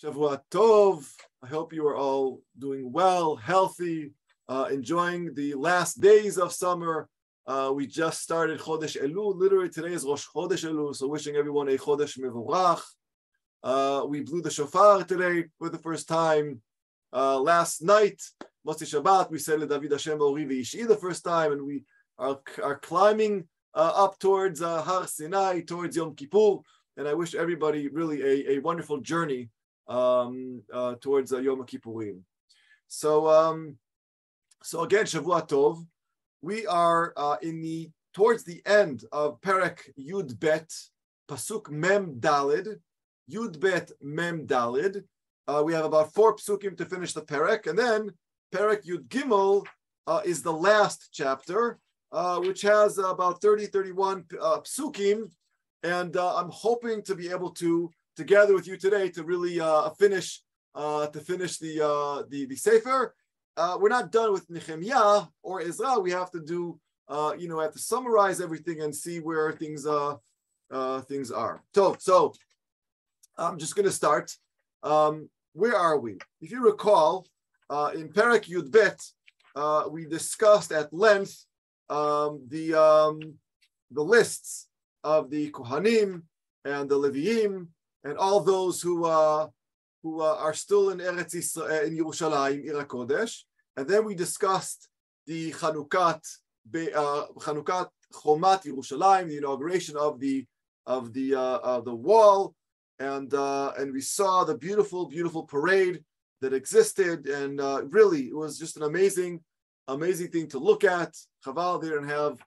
Shavua Tov. I hope you are all doing well, healthy, enjoying the last days of summer. We just started Chodesh Elul. Literally today is Rosh Chodesh Elul, so wishing everyone a Chodesh Mevorach. We blew the shofar today for the first time. Last night, Motzi Shabbat, we said David Hashem Ori V'ishi the first time, and we are climbing up towards Har Sinai, towards Yom Kippur. And I wish everybody really a wonderful journey towards Yom Kippurim. So again, Shavua Tov. We are towards the end of Perek Yud Bet, Pasuk Mem Dalid, Yud Bet Mem Dalid. We have about 4 psukim to finish the Perek, and then Perek Yud Gimel is the last chapter, which has about 31 psukim. And I'm hoping to be able to gather with you today to really finish the Sefer. We're not done with Nechemia or Ezra. We have to do, have to summarize everything and see where things are. So I'm just going to start. Where are we? If you recall, in Perek Yud Bet, we discussed at length the lists of the Kohanim and the Leviim and all those who are still in Eretz Yisrael, in Yerushalayim, Ir HaKodesh. And then we discussed the Chanukat Chomat Yerushalayim, the inauguration of the wall, and we saw the beautiful parade that existed, and really it was just an amazing thing to look at. Chaval, they didn't have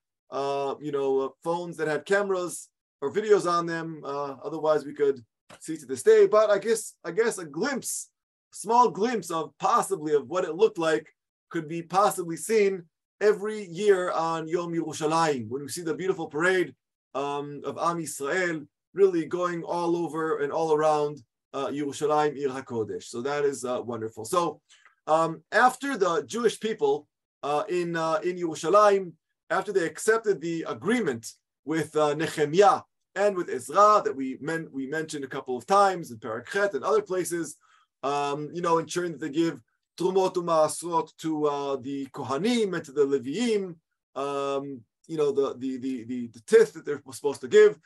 phones that had cameras or videos on them. Otherwise, we could see to this day. But I guess a small glimpse of what it looked like could be possibly seen every year on Yom Yerushalayim, when we see the beautiful parade of Am Yisrael really going all over and all around Yerushalayim, Ir HaKodesh. So that is wonderful. So after the Jewish people in Yerushalayim, after they accepted the agreement with Nechemia and with Ezra that we mentioned a couple of times in Perek Chet and other places, ensuring that they give Trumot u'Ma'asrot to the Kohanim and to the Leviim, the tithe that they're supposed to give.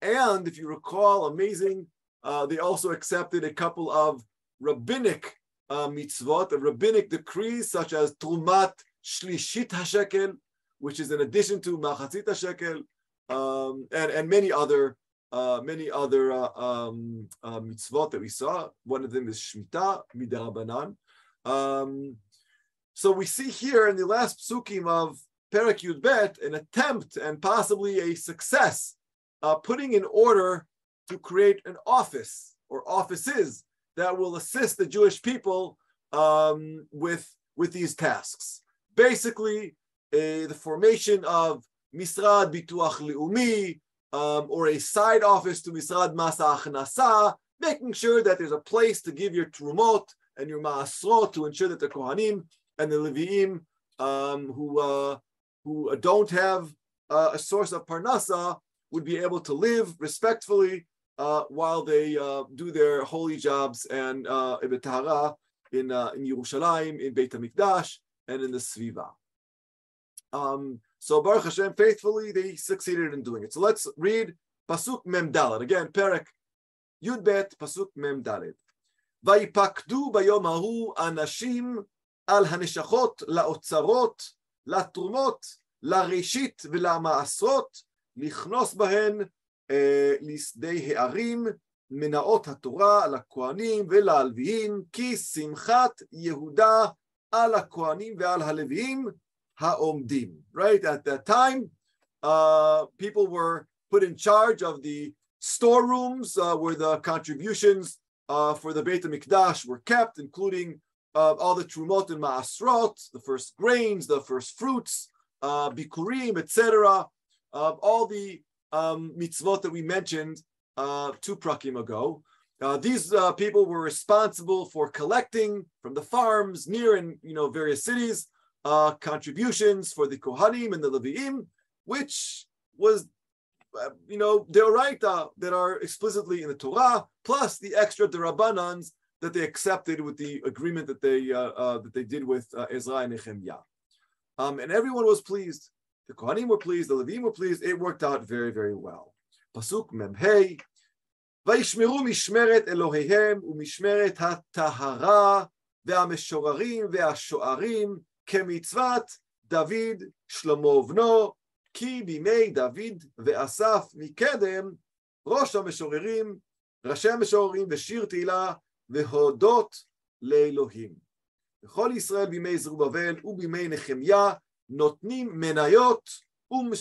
And if you recall, amazing, they also accepted a couple of rabbinic mitzvot, rabbinic decrees such as Trumat Shlishit HaShekel, which is in addition to Machatzit HaShekel, and many other mitzvot that we saw. One of them is Shmita Midarabanan. So we see here in the last psukim of Perek Yud Bet an attempt and possibly a success, putting in order to create an office or offices that will assist the Jewish people with these tasks. Basically, the formation of Misrad Bituach Leumi, or a side office to Misrad Masa Achnasa, making sure that there's a place to give your Trumot and your Ma'asrot to ensure that the Kohanim and the Leviim who don't have a source of Parnasa would be able to live respectfully while they do their holy jobs and Ibetahara in Yerushalayim, in Beit HaMikdash, and in the Sviva. So Baruch Hashem, faithfully, they succeeded in doing it. So let's read Pasuk Mem Daled. Again, Perek Yud Bet, Pasuk Mem Daled. Vayipakdu bayom hahu anashim al haneshachot laotzarot latrumot lareshit velama'asrot lichnos bahen lisdei ha'arim menaot haTorah lakohanim velalviim ki simchat Yehuda al hakohanim ve'al haleviim ha'omdim. Right at that time, people were put in charge of the storerooms where the contributions for the Beit HaMikdash were kept, including all the Trumot and Ma'asrot, the first grains, the first fruits, Bikurim, etc. All the mitzvot that we mentioned 2 prakim ago. These people were responsible for collecting from the farms near and various cities contributions for the Kohanim and the Leviim, which was deoraita that are explicitly in the Torah, plus the extra derabbanans that they accepted with the agreement that they did with Ezra and Nechemia. And everyone was pleased. The Kohanim were pleased, the Levim were pleased. It worked out very, very well. Pasuk Memhei. וישמרו משמרת אלוהיהם ומשמרת הטהרה והמשוררים והשוערים כמצוות דוד שלמה בנו, כי בימי דוד ואסף מקדם ראש המשוררים, ראשי המשוררים ושיר תהילה והודות לאלוהים. וכל ישראל בימי זרובבל ובימי נחמיה נותנים מניות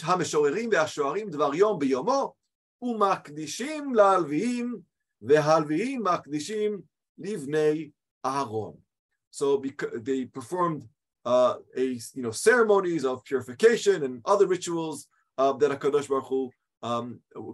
המשוררים והשוערים דבר יום ביומו ומקדישים להלוויים והלוויים מקדישים לבני אהרון. So they performed ceremonies of purification and other rituals that HaKadosh Baruch Hu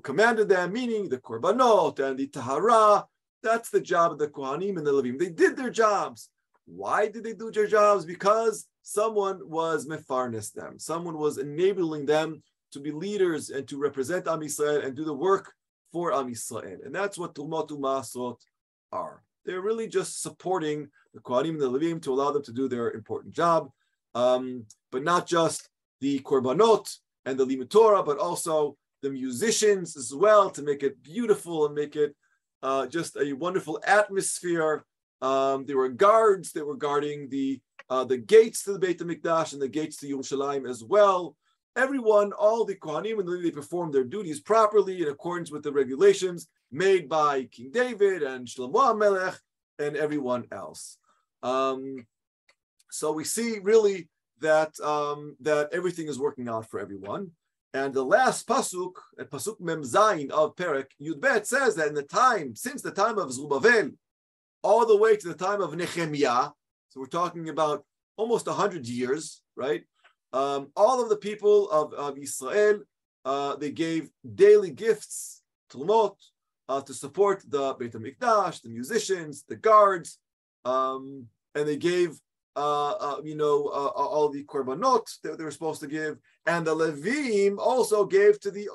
commanded them, meaning the korbanot and the tahara. That's the job of the Kohanim and the Levim. They did their jobs. Why did they do their jobs? Because someone was mefarnes them. Someone was enabling them to be leaders and to represent Am Yisrael and do the work for Am Yisrael. And that's what Trumot U'Ma'asot are. They're really just supporting the Kohanim and the Levim to allow them to do their important job, but not just the korbanot and the limud Torah, but also the musicians as well, to make it beautiful and make it just a wonderful atmosphere. There were guards that were guarding the gates to the Beit HaMikdash and the gates to Yerushalayim as well. Everyone, all the Kohanim and the Levim, they performed their duties properly in accordance with the regulations made by King David and Shlomo HaMelech and everyone else. So we see really that that everything is working out for everyone. And the last pasuk, at pasuk Mem Zayin of Perek Yud Bet, says that in the time, since the time of Zerubbabel, all the way to the time of Nechemia, so we're talking about almost 100 years, right? All of the people of Israel, they gave daily gifts, trumot, to support the Beit HaMikdash, the musicians, the guards, and they gave, all the korbanot that they were supposed to give, and the Levim also gave to the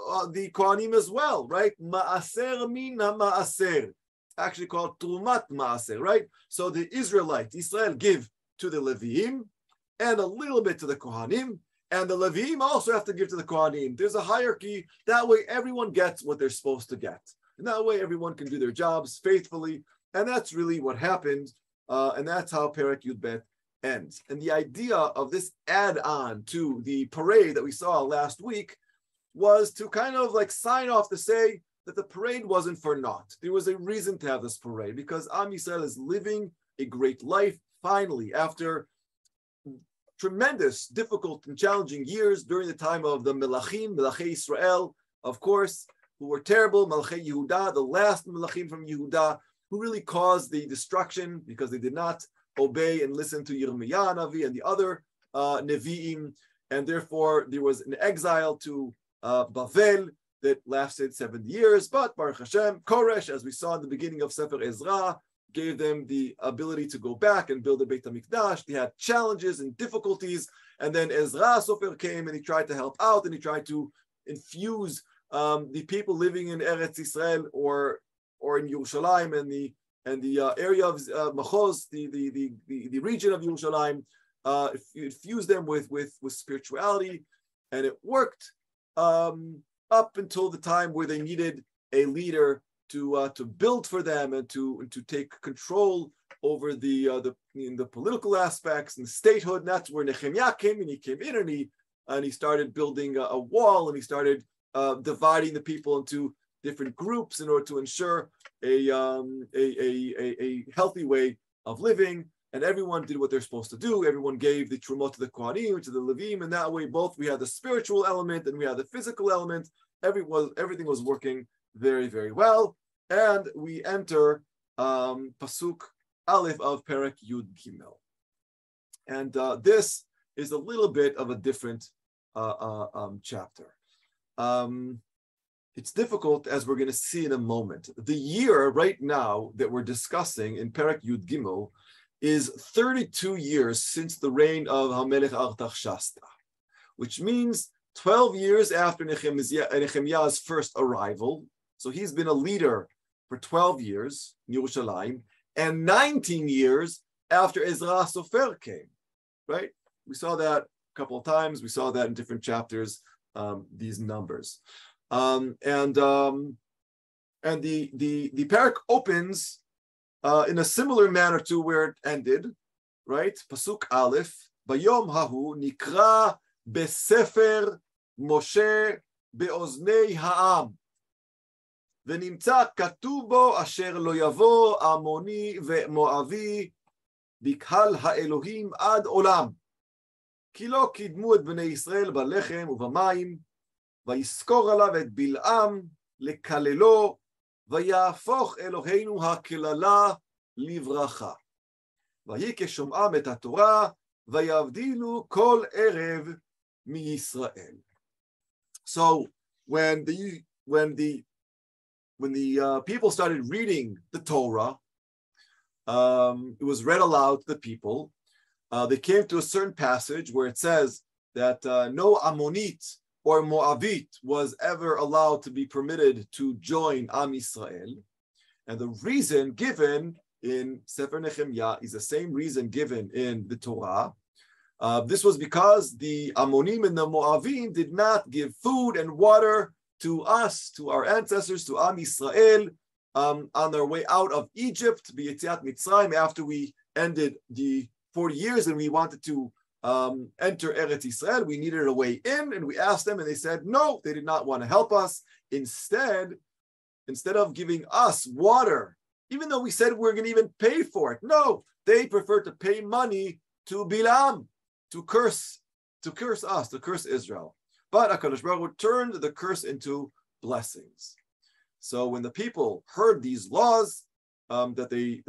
Kohanim as well, right? Ma'aser min ha'ma'aser, actually called trumat ma'aser, right? So the Israel give to the Levim, and a little bit to the Kohanim, and the Levim also have to give to the Kohanim. There's a hierarchy. That way everyone gets what they're supposed to get. And that way everyone can do their jobs faithfully. And that's really what happened. And that's how Perek Yud Bet ends. And the idea of this add-on to the parade that we saw last week was to kind of like sign off to say that the parade wasn't for naught. There was a reason to have this parade, because Am Yisrael is living a great life finally after tremendous, difficult, and challenging years during the time of the Melachei Israel, of course, who were terrible, Melachei Yehuda, the last Melachim from Yehuda, who really caused the destruction because they did not obey and listen to Yirmiyah Navi and the other Nevi'im, and therefore there was an exile to Bavel that lasted 70 years, but Baruch Hashem, Koresh, as we saw in the beginning of Sefer Ezra, gave them the ability to go back and build the Beit HaMikdash. They had challenges and difficulties, and then Ezra Sofer came and he tried to help out, and he tried to infuse the people living in Eretz Israel or in Yerushalayim and the area of Machoz, the region of Yerushalayim, infuse them with spirituality, and it worked up until the time where they needed a leader to build for them and to take control over the political aspects and statehood. And that's where Nechemia came in. He came in and he started building a wall, and he started dividing the people into different groups in order to ensure a healthy way of living. And everyone did what they're supposed to do. Everyone gave the trumot to the Kohanim, to the Levim, and that way both we had the spiritual element and we had the physical element. Everything was working very, very well. And we enter Pasuk Aleph of Perek Yud Gimel. And this is a little bit of a different chapter. It's difficult, as we're going to see in a moment. The year right now that we're discussing in Perek Yud Gimel is 32 years since the reign of HaMelech Artaxerxes, which means 12 years after Nechemiah's first arrival. So he's been a leader for 12 years in Yerushalayim, and 19 years after Ezra Sofer came, right? We saw that a couple of times. We saw that in different chapters, these numbers. And the parak opens in a similar manner to where it ended, right? Pasuk Aleph, Bayom Hahu Nikra Besefer Moshe Beoznei Ha'am. ונמצא כתוב בו אשר לא יבוא עמוני ומואבי בקהל האלוהים עד עולם. כי לא קידמו את בני ישראל בלחם ובמים, ויזכור עליו את בלעם לקללו, ויהפוך אלוהינו הקללה לברכה. ויהי כשומעם את התורה, ויבדילו כל ערב מישראל. So when the people started reading the Torah, it was read aloud to the people. They came to a certain passage where it says that no Ammonite or Moabite was ever allowed to be permitted to join Am Yisrael. And the reason given in Sefer Nechemia is the same reason given in the Torah. This was because the Ammonim and the Moavim did not give food and water to us, to our ancestors, to Am Yisrael, on their way out of Egypt, B'Yetziat Mitzrayim, after we ended the 40 years and we wanted to enter Eretz Yisrael. We needed a way in, and we asked them, and they said no, they did not want to help us. Instead of giving us water, even though we said we're going to even pay for it, no, they preferred to pay money to Bilam, to curse us, to curse Israel. But HaKadosh Baruch Hu turned the curse into blessings. So when the people heard these laws that they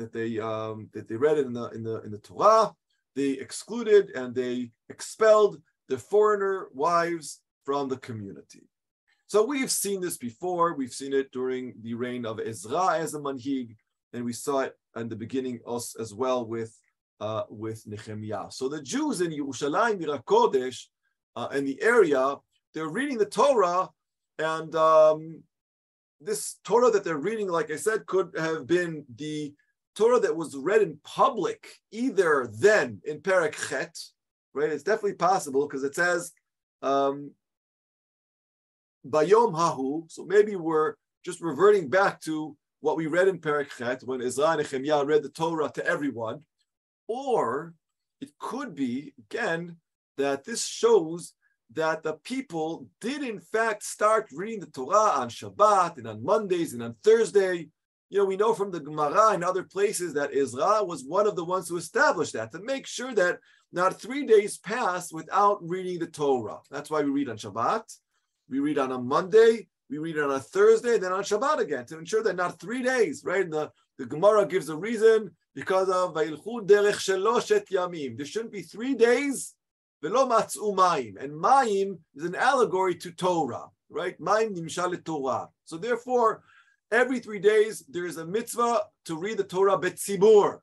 read in the Torah, they excluded and they expelled the foreigner wives from the community. So we've seen this before. We've seen it during the reign of Ezra as a manhig, and we saw it in the beginning also as well with Nechemia. So the Jews in Yerushalayim, Ir HaKodesh, in the area, they're reading the Torah, and this Torah that they're reading, like I said, could have been the Torah that was read in public, either then in Perek Chet, right? It's definitely possible because it says Bayom Hahu. So maybe we're just reverting back to what we read in Perek Chet when Ezra Nechemia read the Torah to everyone. Or it could be, again, that this shows that the people did in fact start reading the Torah on Shabbat and on Mondays and on Thursday. You know, we know from the Gemara and other places that Ezra was one of the ones who established that, to make sure that not 3 days pass without reading the Torah. That's why we read on Shabbat, we read on a Monday, we read on a Thursday, and then on Shabbat again, to ensure that not 3 days, right? And the Gemara gives a reason because of Vayilchu derech sheloshet yamim. There shouldn't be 3 days. Velo matzu mayim, and mayim is an allegory to Torah, right? Mayim nimshal Torah. So therefore, every 3 days there is a mitzvah to read the Torah betzibur,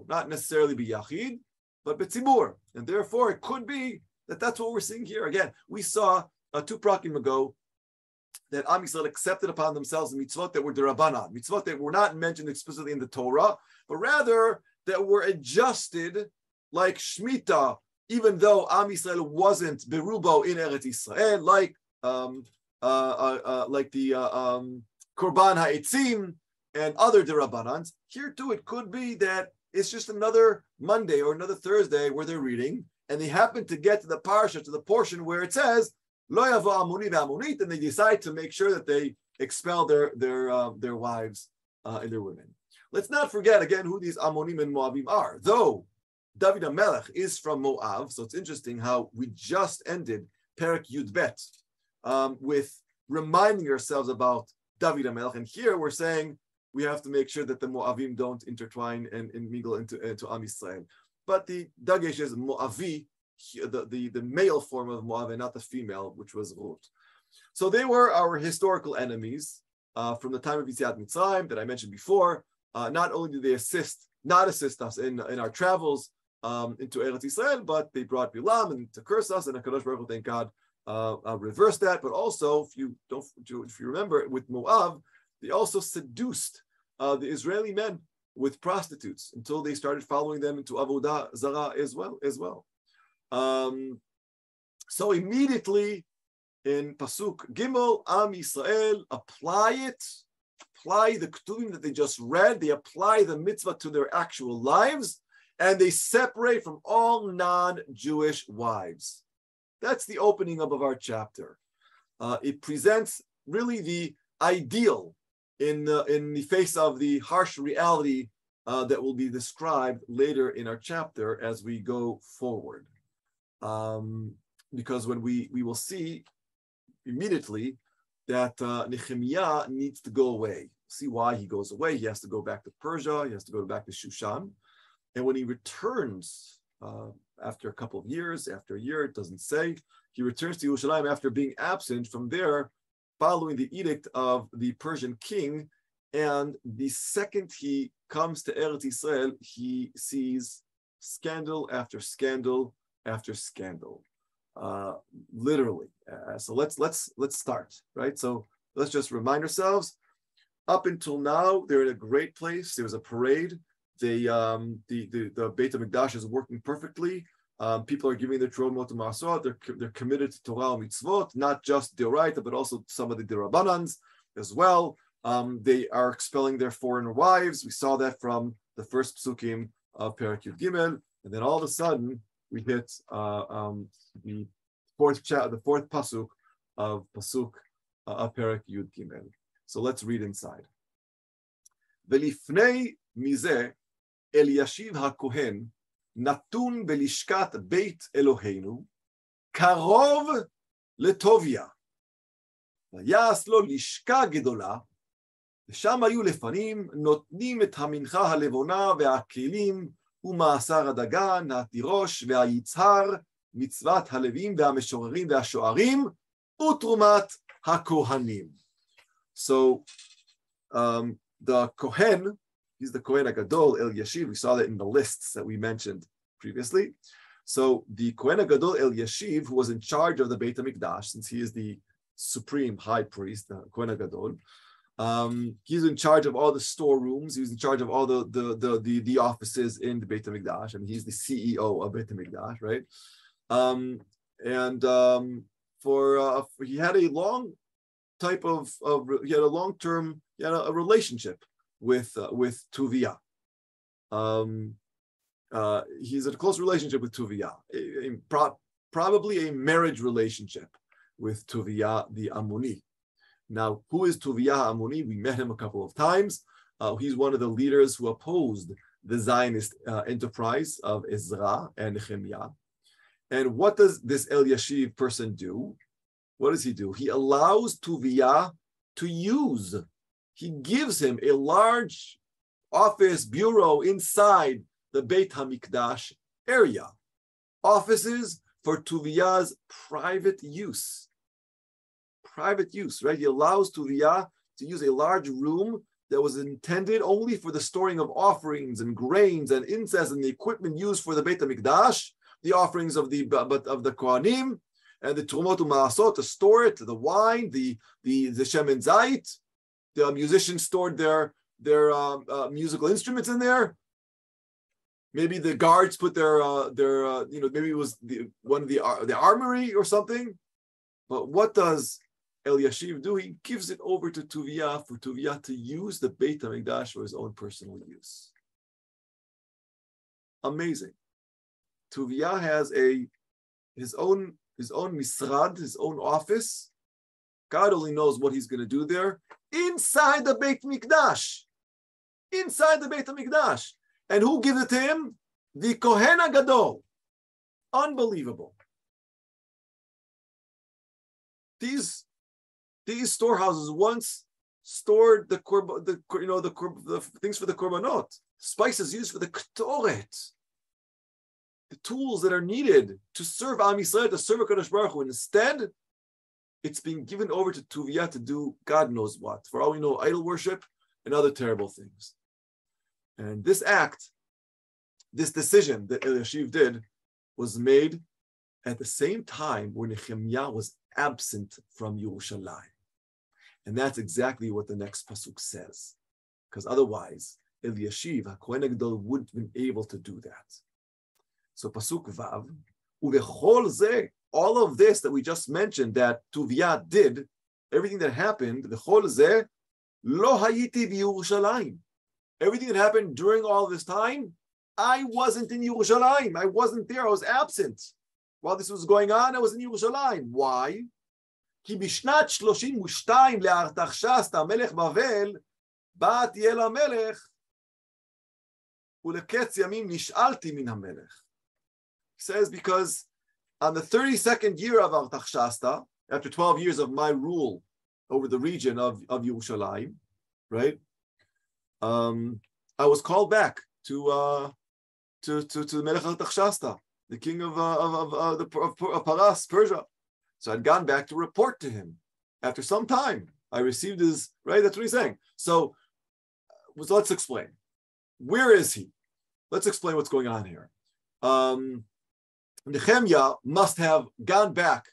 not necessarily biyachid, but betzibur, and therefore it could be that that's what we're seeing here. Again, we saw 2 prakim ago that Am Yisrael accepted upon themselves the mitzvot that were derabanan, mitzvot that were not mentioned explicitly in the Torah, but rather that were adjusted like Shemitah, even though Am Yisrael wasn't berubo in Eretz Yisrael, like the Korban Ha'etzim and other derabanans. Here too, it could be that it's just another Monday or another Thursday where they're reading, and they happen to get to the parsha, to the portion where it says Lo yavo Ammoni ve'Ammonit, and they decide to make sure that they expel their wives and their women. Let's not forget again who these Ammonim and Moabim are. Though David HaMelech is from Moab, so it's interesting how we just ended Perek Yud Bet with reminding ourselves about David HaMelech, and here we're saying we have to make sure that the Moabim don't intertwine and mingle into Am Yisrael. But the Dagesh is Moavi, the male form of Moab, and not the female, which was Ruth. So they were our historical enemies from the time of Yetziat Mitzrayim that I mentioned before. Not only did they not assist us in our travels into Eretz Yisrael, but they brought Bilam and to curse us, and HaKadosh Baruch Hu, thank God, reversed that. But also, if you remember, with Moab, they also seduced the Israeli men. with prostitutes until they started following them into Avodah Zarah as well. So immediately in Pasuk Gimel, Am Yisrael apply the Ketuvim that they just read, they apply the mitzvah to their actual lives, and they separate from all non-Jewish wives. That's the opening of our chapter. It presents really the ideal in the face of the harsh reality that will be described later in our chapter as we go forward. Because when we will see immediately that Nechemia needs to go away. See why he goes away. He has to go back to Persia. He has to go back to Shushan. And when he returns after a couple of years, after a year, it doesn't say, he returns to Yerushalayim after being absent from there, following the edict of the Persian king. And the second he comes to Eretz Yisrael, he sees scandal after scandal after scandal. Literally. So let's start, right? So let's just remind ourselves. Up until now, they're in a great place. There was a parade. The Beit HaMikdash is working perfectly. People are giving their Tromot and Ma'asot. They're committed to Torah and Mitzvot, not just D'oraita, but also some of the D'Rabbanans as well. They are expelling their foreign wives. We saw that from the first psukim of Perek Yud Gimel, and then all of a sudden we hit the fourth pasuk of Perek Yud Gimel. So let's read inside. Velifnei mizeh Eliashiv haKohen natun belishkat Beit Eloheinu karov letovia. ויעש לו לשכה גדולה, ושם היו לפנים נותנים את המנחה הלבונה והכלים ומעשר הדגן, התירוש והיצהר, מצוות הלווים והמשוררים והשוערים, ותרומת הכהנים. So the Kohen, he's the Kohen HaGadol, Eliashiv. We saw that in the lists that we mentioned previously. So the Kohen HaGadol, Eliashiv, who was in charge of the Beit HaMikdash, since he is the supreme high priest, the Kohen HaGadol, he's in charge of all the storerooms. He's in charge of all the offices in the Beit HaMikdash. I mean, he's the CEO of Beit HaMikdash, right? He had a long type of he had a long-term, he had a relationship with Tuvia. He's in a close relationship with Tuvia, probably a marriage relationship with Tuvia the Ammoni. Now, who is Tuvia Ammoni? We met him a couple of times. He's one of the leaders who opposed the Zionist enterprise of Ezra and Nechemia. And what does this Eliashiv person do? What does he do? He allows Tuvia to use. He gives him a large office bureau inside the Beit HaMikdash area. Offices for Tuvia's private use. Private use, right? He allows Tuvia to use a large room that was intended only for the storing of offerings and grains and incense and the equipment used for the Beit HaMikdash, the offerings of the Kohanim, and the Trumot U'Ma'asot to store it, the wine, the Shemen Zayit. The musicians stored their musical instruments in there. Maybe the guards put their maybe it was one of the armory or something. But what does Eliashiv do? He gives it over to Tuvia for Tuvia to use the Beit HaMikdash for his own personal use. Amazing. Tuvia has his own misrad, his own office. God only knows what he's going to do there inside the Beit Mikdash. Inside the Beit HaMikdash. And who gives it to him? The Kohen HaGadol. Unbelievable. These storehouses once stored the things for the korbanot, spices used for the ktoret, the tools that are needed to serve Am Yisrael, to serve HaKadosh Baruch Hu. Instead, it's being given over to Tuvia to do God knows what. For all we know, idol worship and other terrible things. And this act, this decision that Eliashiv did, was made at the same time when Nechemia was absent from Yerushalayim. And that's exactly what the next pasuk says. Because otherwise, Eliashiv, HaKohen HaGadol, wouldn't have been able to do that. So Pasuk Vav, Uvechol Zeh, all of this that we just mentioned that Tuvia did, everything that happened, Vechol Zeh, Lo Hayiti v'Yerushalayim. Everything that happened during all this time, I wasn't in Yerushalayim. I wasn't there. I was absent. While this was going on, I was in Yerushalayim. Why? כי בשנת 32 לארתחשסתא מלך בבל, באתי אל המלך, ולקץ ימים נשאלתי מן המלך. He says, because on the 32nd year of Artaxshasta, after 12 years of my rule over the region of Yerushalayim, right? I was called back to the Melech Artaxshasta, the king of Paras, Persia. So I'd gone back to report to him. After some time, I received his, right? That's what he's saying. So let's explain. Where is he? Let's explain what's going on here. Nechemia must have gone back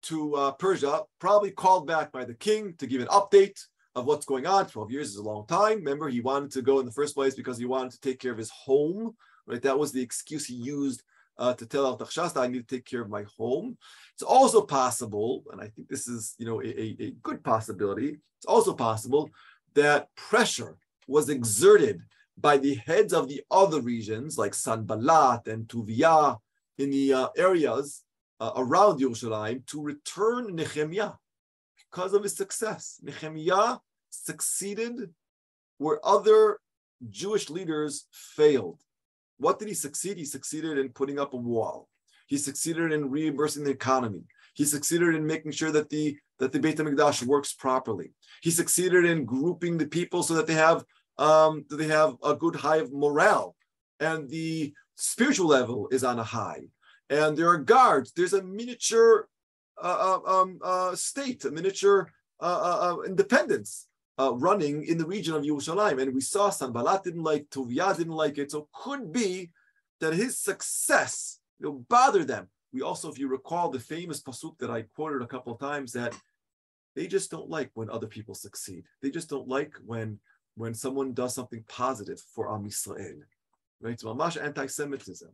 to Persia, probably called back by the king to give an update of what's going on. 12 years is a long time. Remember, he wanted to go in the first place because he wanted to take care of his home, right? That was the excuse he used to tell Artaxshasta, I need to take care of my home. It's also possible, and I think this is, a good possibility, it's also possible that pressure was exerted by the heads of the other regions, like Sanballat and Tuvia, in the areas around Yerushalayim, to return Nechemia because of his success. Nechemia succeeded where other Jewish leaders failed. What did he succeed? He succeeded in putting up a wall. He succeeded in reimbursing the economy. He succeeded in making sure that the Beit HaMikdash works properly. He succeeded in grouping the people so that they have a good high of morale, and the spiritual level is on a high. And there are guards. There's a miniature state, a miniature independence running in the region of Yerushalayim. And we saw Sanballat didn't like, Tuvia didn't like it. So it could be that his success will bother them. We also, if you recall the famous pasuk that I quoted a couple of times, that they just don't like when other people succeed. They just don't like when someone does something positive for Am Yisrael. Right? So mamash anti-Semitism.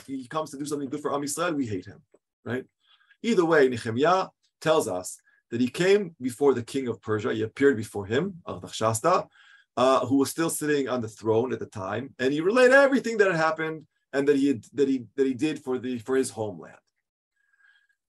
He comes to do something good for Am Yisrael, we hate him. Right? Either way, Nechemia tells us that he came before the king of Persia. He appeared before him, Artaxshasta, who was still sitting on the throne at the time, and he relayed everything that had happened and that he did for his homeland.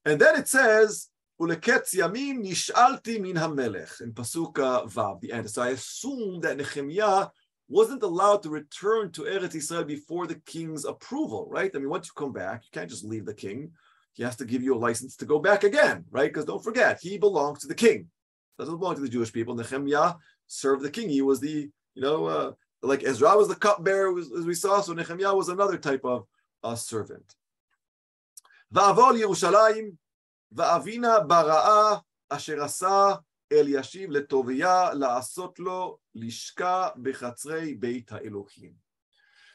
And then it says, "Uleketz yamim nish'alti min hamelech," in pasuk Vav, the end. So I assume that Nechemia wasn't allowed to return to Eretz Yisrael before the king's approval, right? I mean, once you come back, you can't just leave the king. He has to give you a license to go back again, right? Because don't forget, he belongs to the king. Doesn't belong to the Jewish people. Nechemia served the king. He was the, like Ezra was the cupbearer, as we saw. So Nechemia was another type of servant. Va'avol Yerushalayim, va'avina bara'a asher asa Eliashiv letovia la'asot lo lishka bechatzrei beit ha'elohim.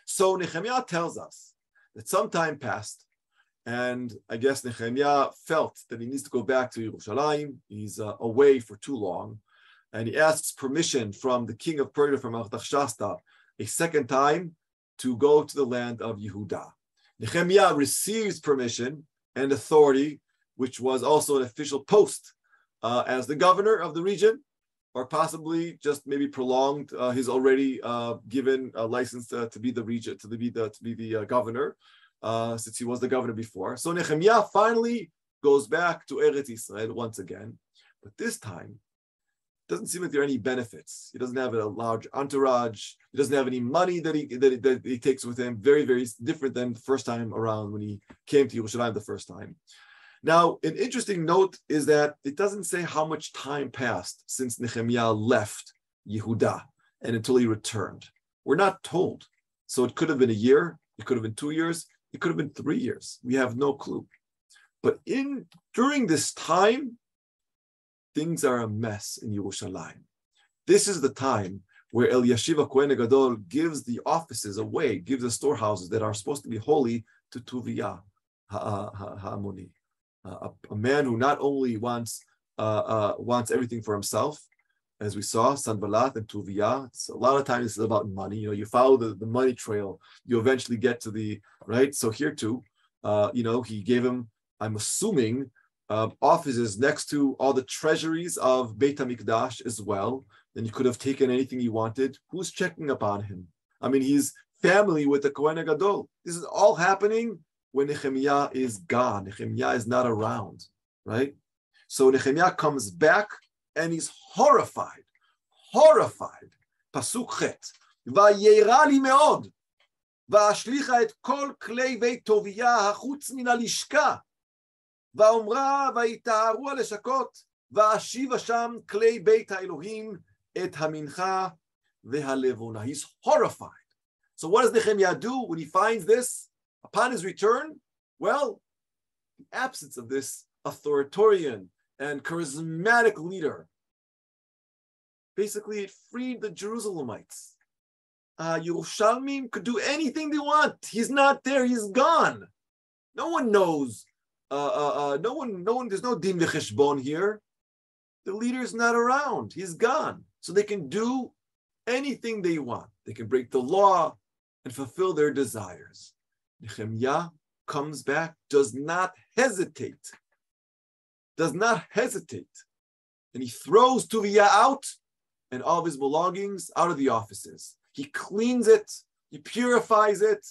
So Nechemia tells us that some time passed, and I guess Nechemia felt that he needs to go back to Yerushalayim. He's away for too long, and he asks permission from the king of Persia, from Artaxshasta, a second time to go to the land of Yehuda. Nechemia receives permission and authority, which was also an official post as the governor of the region, or possibly just maybe prolonged his already given license to be the region, to be the governor, since he was the governor before. So Nechemia finally goes back to Eretz Yisrael once again, but this time it doesn't seem like there are any benefits. He doesn't have a large entourage. He doesn't have any money that he takes with him. Very, very different than the first time around when he came to Yerushalayim the first time. Now, an interesting note is that it doesn't say how much time passed since Nechemia left Yehuda and until he returned. We're not told. So it could have been a year, it could have been 2 years, it could have been 3 years. We have no clue. But during this time, things are a mess in Yerushalayim. This is the time where Eliashiv HaKohen HaGadol gives the offices away, gives the storehouses that are supposed to be holy to Tuvia Ha'amoni. A man who not only wants everything for himself, as we saw, Sanballat and Tuvia. It's a lot of times it's about money. You follow the money trail, you eventually get to the, right? So here too, he gave him, I'm assuming, offices next to all the treasuries of Beit HaMikdash as well. Then you could have taken anything you wanted. Who's checking up on him? I mean, he's family with the Kohen Gadol. This is all happening when Nechemia is gone. Nechemia is not around, right? So Nechemia comes back and he's horrified. Pasuk chet. Vayera li meod. Va'ashlicha et kol klei beit Tovia hachutz min halishka. Va'omra va'itaharu haleshakot. Va'ashiva sham klei beit ha'elohim et hamincha ve'halevona. He's horrified. So what does Nechemia do when he finds this? Upon his return, well, the absence of this authoritarian and charismatic leader, basically it freed the Jerusalemites. Yerushalmim could do anything they want. He's not there. He's gone. No one knows. No one. There's no din v'cheshbon here. The leader's not around. He's gone. So they can do anything they want. They can break the law and fulfill their desires. Nechemia comes back, does not hesitate. And he throws Tuvia out and all of his belongings out of the offices. He cleans it, he purifies it,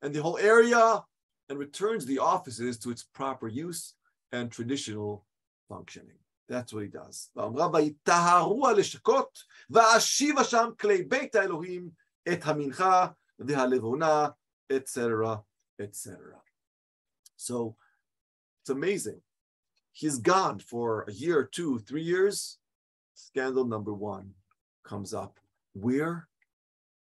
and the whole area, and returns the offices to its proper use and traditional functioning. That's what he does. Etc., etc. So it's amazing. He's gone for a year, 2, 3 years. Scandal number 1 comes up. Where?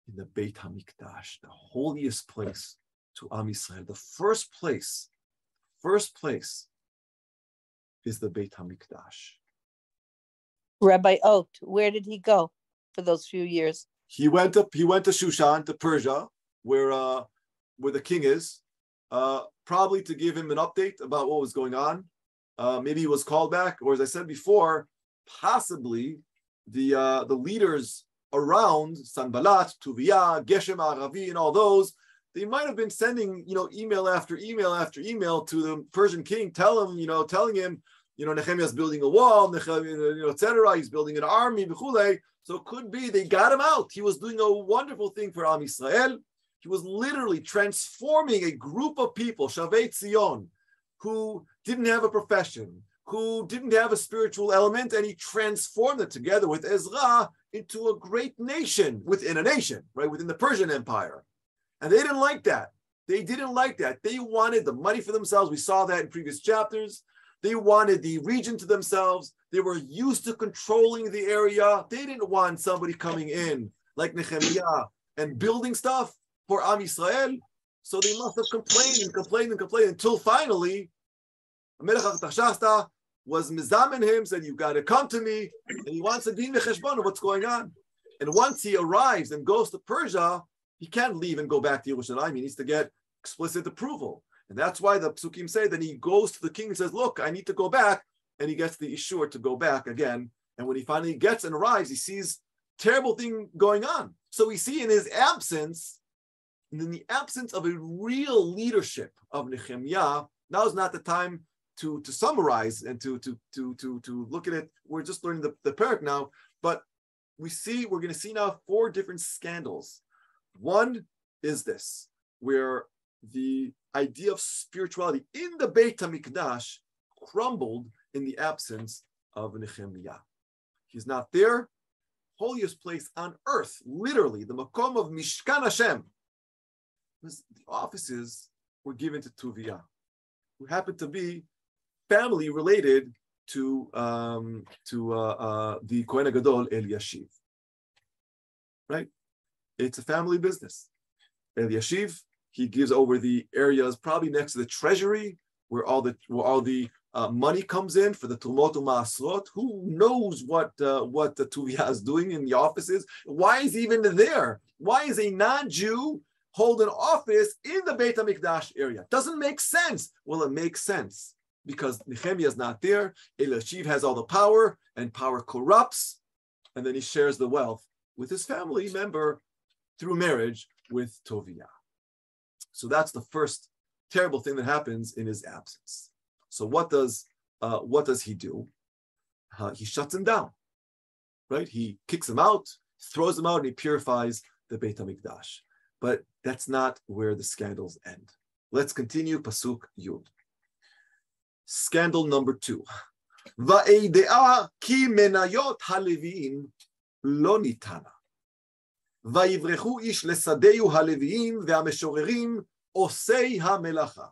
In the Beit HaMikdash, the holiest place to Am Yisrael. The first place is the Beit HaMikdash. Rabbi Ote, where did he go for those few years? He went to Shushan, to Persia, where the king is, probably to give him an update about what was going on. Maybe he was called back, or as I said before, possibly the leaders around Sanballat, Tuvia, Geshem Aravi, and all those, they might have been sending email after email after email to the Persian king, telling him, Nechemia is building a wall, etc. He's building an army, b'chulei. So it could be they got him out. He was doing a wonderful thing for Am Yisrael. He was literally transforming a group of people, Shavei Tzion, who didn't have a profession, who didn't have a spiritual element, and he transformed it together with Ezra into a great nation within a nation, right, within the Persian Empire. And they didn't like that. They wanted the money for themselves. We saw that in previous chapters. They wanted the region to themselves. They were used to controlling the area. They didn't want somebody coming in like Nechemia and building stuff for Am Yisrael. So they must have complained until finally, Melech Artaxerxes was mizamen him, said, "You got to come to me," and he wants a din v'cheshbon of what's going on. And once he arrives and goes to Persia, he can't leave and go back to Yerushalayim. He needs to get explicit approval. And that's why the psukim say that he goes to the king and says, "Look, I need to go back," and he gets the ishur to go back again. And when he finally gets and arrives, he sees terrible thing going on. So we see in his absence, and in the absence of a real leadership of Nechemia, now is not the time to summarize and to look at it. We're just learning the parak now, but we're going to see now 4 different scandals. One is this, where the idea of spirituality in the Beit HaMikdash crumbled in the absence of Nechemia. He's not there. Holiest place on earth, literally, the Makom of Mishkan Hashem. The offices were given to Tuvia, who happened to be family related to the Kohen Gadol Eliashiv. Right? It's a family business. Eliashiv, he gives over the areas probably next to the treasury, where all the money comes in for the Tumot U'Ma'asrot. Who knows what the Tuvia is doing in the offices? Why is he even there? Why is a non-Jew hold an office in the Beit HaMikdash area? Doesn't make sense. Well, it makes sense because Nechemia is not there. Eliashiv has all the power, and power corrupts. and then he shares the wealth with his family member through marriage with Tovia. So that's the first terrible thing that happens in his absence. So what does he do? He shuts him down, right? He kicks him out, throws him out, and he purifies the Beit HaMikdash. But that's not where the scandals end. Let's continue Pasuk Yud. Scandal number 2. Va'eidea ki menayot haleviim lo nitana. ויברחו איש לשדהו הלוויים והמשוררים עושי המלאכה.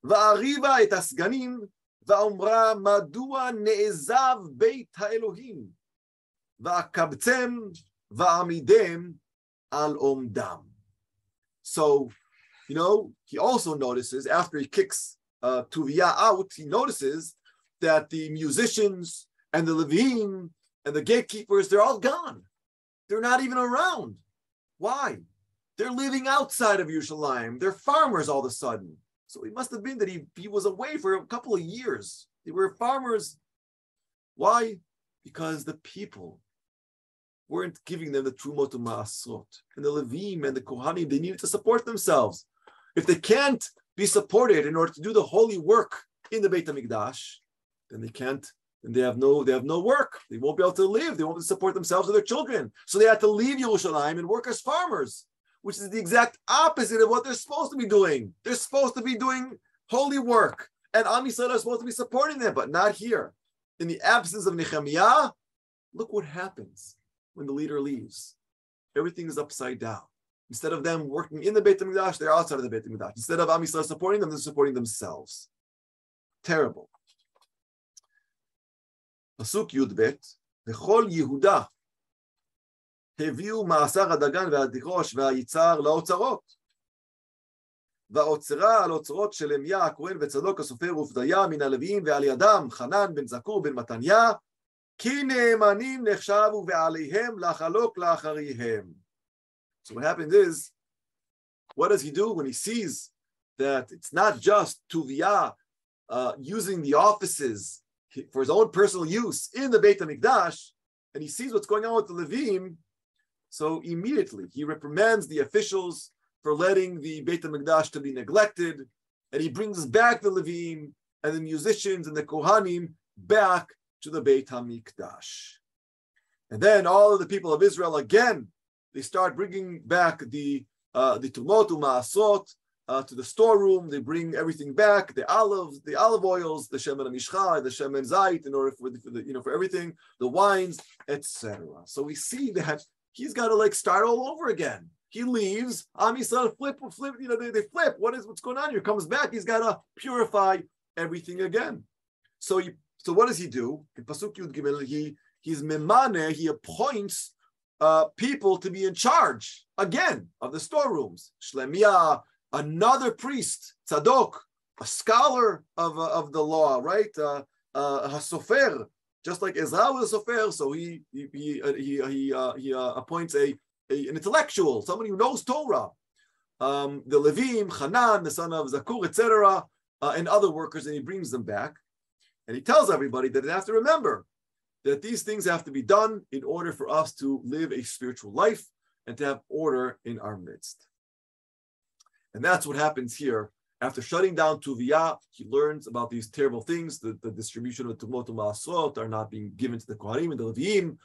והריבה את הסגנים ואומרה מדוע נעזב בית האלוהים. ואקבצם ועמידם על עומדם. So, he also notices, after he kicks Tuvia out, he notices that the musicians and the Levim and the gatekeepers, they're all gone. They're not even around. Why? They're living outside of Yerushalayim. They're farmers all of a sudden. So it must have been that he was away for a couple of years. They were farmers. Why? Because the people weren't giving them the Trumot Ma'asrot. And the Levim and the Kohanim, they needed to support themselves. If they can't be supported in order to do the holy work in the Beit HaMikdash, then they can't. And they have no work. They won't be able to live. They won't be able to support themselves or their children. So they had to leave Yerushalayim and work as farmers, which is the exact opposite of what they're supposed to be doing. They're supposed to be doing holy work. And Am Yisrael are supposed to be supporting them, but not here. In the absence of Nechemia, look what happens when the leader leaves. Everything is upside down. Instead of them working in the Beit HaMikdash, they're outside of the Beit HaMikdash. Instead of Am Yisrael supporting them, they're supporting themselves. Terrible. פסוק י"ב, וכל יהודה הביאו מעשר הדגן והתירוש והיצהר לאוצרות. והאוצרה על אוצרות של שלמיה הכהן וצדוק הסופר ופדיה מן הלוויים ועל ידם חנן בן זכור בן מתניה, כי נאמנים נחשבו ועליהם לחלוק לאחריהם. So what happens is, what does he do when he sees that it's not just Tuvia using the offices for his own personal use in the Beit HaMikdash, and he sees what's going on with the Levim? So immediately he reprimands the officials for letting the Beit HaMikdash to be neglected, and he brings back the Levim and the musicians and the Kohanim back to the Beit HaMikdash. And then all of the people of Israel again, they start bringing back the Tumot U'Ma'asot to the storeroom. They bring everything back, the olive oils, the Shemen HaMishcha, the Shemen Zayit, in order for everything, the wines, etc. So we see that he's got to start all over again. He leaves, Am Yisrael flip, they flip. What's going on here? Comes back, he's got to purify everything again. So what does he do? In Pasuk Yud Gimel, he's memane, he appoints people to be in charge again of the storerooms. Shlemia, another priest, Tzadok, a scholar of the law, right? Hasofer, just like Ezra was a sofer, so he appoints an intellectual, somebody who knows Torah. The Levim, Hanan, the son of Zakur, etc., and other workers, and he brings them back. And he tells everybody that they have to remember that these things have to be done in order for us to live a spiritual life and to have order in our midst. And that's what happens here. After shutting down Tuvia, he learns about these terrible things. The distribution of Tumot U'Ma'asrot are not being given to the Kohanim and the Levim,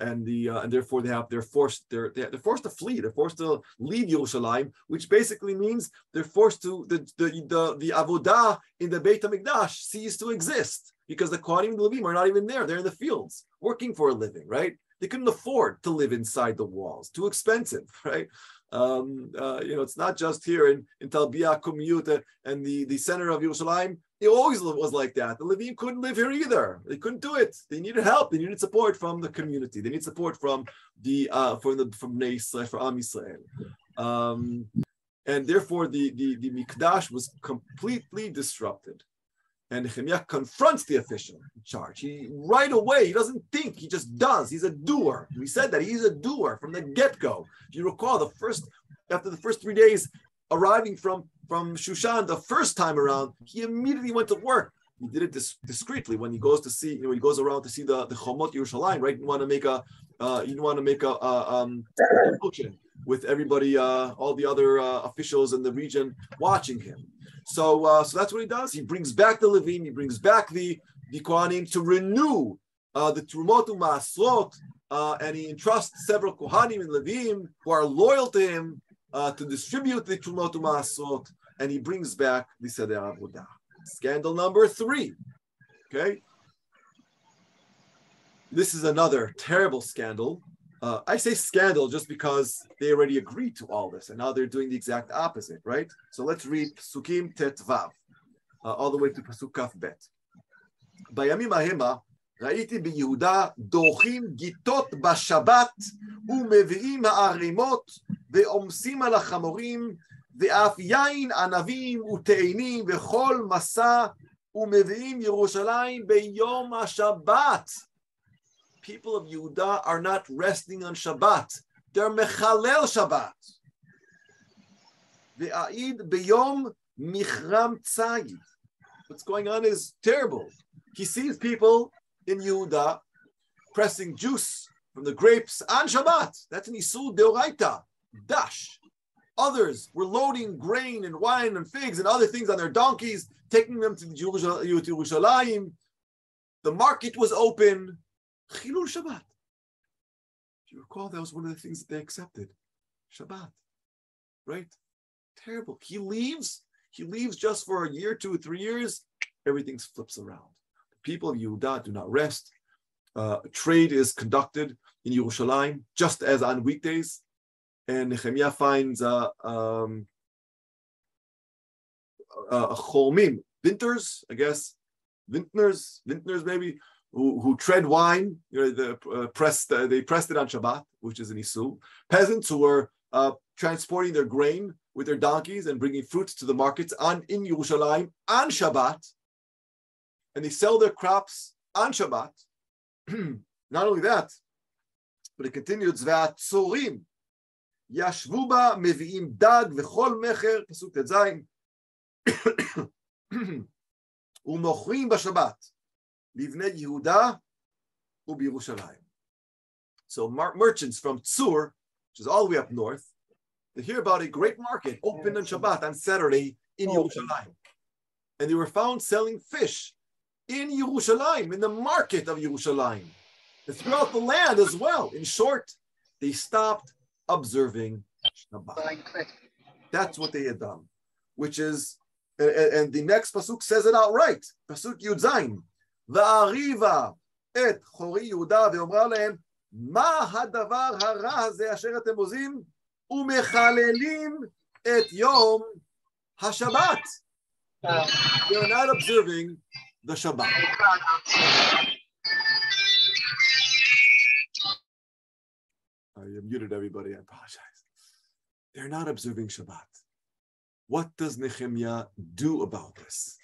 and therefore they're forced to flee. They're forced to leave Yerushalayim, which basically means they're forced to the avodah in the Beit HaMikdash cease to exist, because the Kohanim and the Levim are not even there. They're in the fields working for a living, right? They couldn't afford to live inside the walls. Too expensive, right? It's not just here in Talbiyah, Kumiyut, and the center of Yerushalayim. It always was like that. The Levim couldn't live here either. They couldn't do it. They needed help. They needed support from the community. They need support from Bnei Yisrael, from Am Yisrael. And therefore the Mikdash was completely disrupted. And Nechemia confronts the official in charge. He right away, he doesn't think, he just does. He's a doer. We said that he's a doer from the get-go. If you recall, after the first 3 days arriving from Shushan the first time around, he immediately went to work. he did it discreetly when he goes to see, when he goes around to see the Chomot Yerushalayim, right? You want to make a promotion with everybody, all the other officials in the region watching him. So that's what he does. He brings back the Levim, he brings back the Kohanim to renew the Trumot u'Ma'asrot, and he entrusts several Kohanim and Levim who are loyal to him to distribute the Trumot u'Ma'asrot, and he brings back the Seder Avodah. Scandal number 3. Okay, this is another terrible scandal. I say scandal just because they already agreed to all this, and now they're doing the exact opposite, right? So let's read Psukim Tet Vav, all the way to Pasuk Kaf Bet. בימים המה ראיתי ביהודה דוחים גיטות בשבת ומביאים הערימות ועומסים על החמורים ואף יין ענבים ותאנים וכל מסע ומביאים ירושלים ביום השבת. People of Yehuda are not resting on Shabbat. They're mechalel Shabbat. Ve'aid b'yom michram tzayid. What's going on is terrible. He sees people in Yehuda pressing juice from the grapes on Shabbat. That's an Isur Deoraita, dash. Others were loading grain and wine and figs and other things on their donkeys, taking them to Yerushalayim. The market was open. Chilul Shabbat. If you recall, that was one of the things that they accepted. Shabbat. Right? Terrible. He leaves just for a year, 2 or 3 years, everything flips around. The people of Yehuda do not rest. Trade is conducted in Yerushalayim just as on weekdays. And Nechemia finds Cholmim, vintners, I guess, vintners maybe, who tread wine, they pressed it on Shabbat, which is an Isur. Peasants who were transporting their grain with their donkeys and bringing fruits to the markets in Yerushalayim on Shabbat, and they sell their crops on Shabbat. Not only that, but it continues, Ve'atzorim yashvu ba mevi'im dag v'chol mecher, Pasuk Tet Zayin, u'mochrim b'Shabbat livnei Yehuda u'b'Yerushalayim. So merchants from Tzur, which is all the way up north, they hear about a great market open on Shabbat on Saturday in Yerushalayim. And they were found selling fish in Yerushalayim, in the market of Yerushalayim, and throughout the land as well. In short, they stopped observing Shabbat. That's what they had done, which is, and the next pasuk says it outright. Pasuk Yud Zayin, Va'ariva et chori Yehuda ve'omra lehem, Ma hadavar hara hazeh asher atem ozim umechalelim et yom haShabbat. They are not observing the Shabbat. I muted everybody, I apologize. They're not observing Shabbat. What does Nechemia do about this?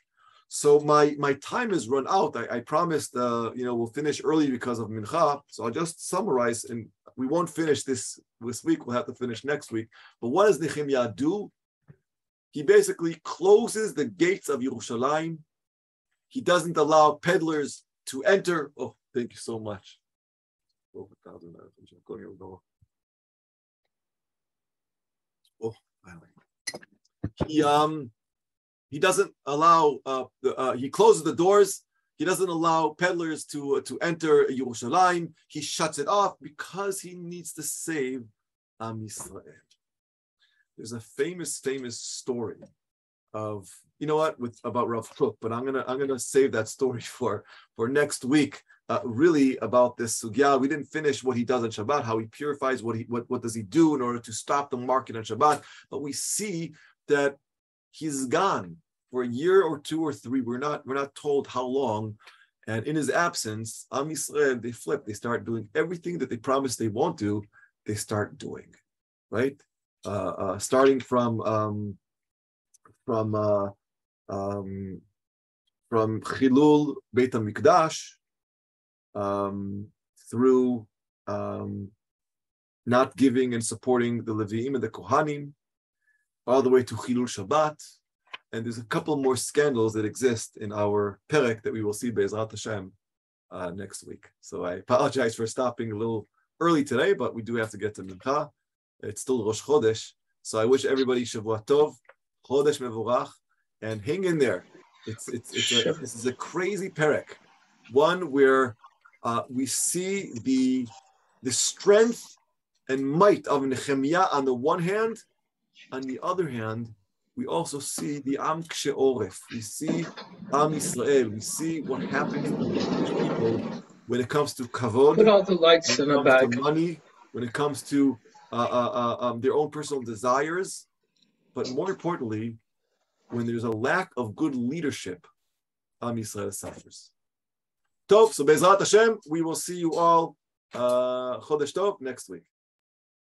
So my time has run out. I promised, we'll finish early because of Mincha. So I'll just summarize, and we won't finish this week. We'll have to finish next week. But what does Nechemia do? He basically closes the gates of Yerushalayim. He doesn't allow peddlers to enter. Oh, thank you so much. Oh, he doesn't allow. He closes the doors. He doesn't allow peddlers to enter Yerushalayim. He shuts it off because he needs to save Am Yisrael. There's a famous story of, about Rav Kook, but I'm gonna save that story for next week. Really about this sugya. We didn't finish what he does on Shabbat, how he purifies, what does he do in order to stop the market on Shabbat. But we see that he's gone for a year or 2 or 3. We're not told how long. And in his absence, Am Yisrael, they flip. They start doing everything that they promised they won't do. They start doing, right? Starting from Chilul Beit HaMikdash, through not giving and supporting the Levim and the Kohanim, all the way to Chilul Shabbat, And there's a couple more scandals that exist in our perek that we will see Be'ezrat Hashem next week. So I apologize for stopping a little early today, but we do have to get to Mincha. It's still Rosh Chodesh. So I wish everybody Shavua Tov, Chodesh Mevurach, and hang in there. This is a crazy perek, one where we see the strength and might of Nechemia on the one hand. On the other hand, we also see the Am Kshe Oref. We see Am Yisrael. We see what happens to the Jewish people when it comes to kavod, put all the lights in the bag, to money, when it comes to their own personal desires, but more importantly, when there's a lack of good leadership, Am Yisrael suffers. Tov, so Be'ezrat Hashem, we will see you all Chodesh Tov next week.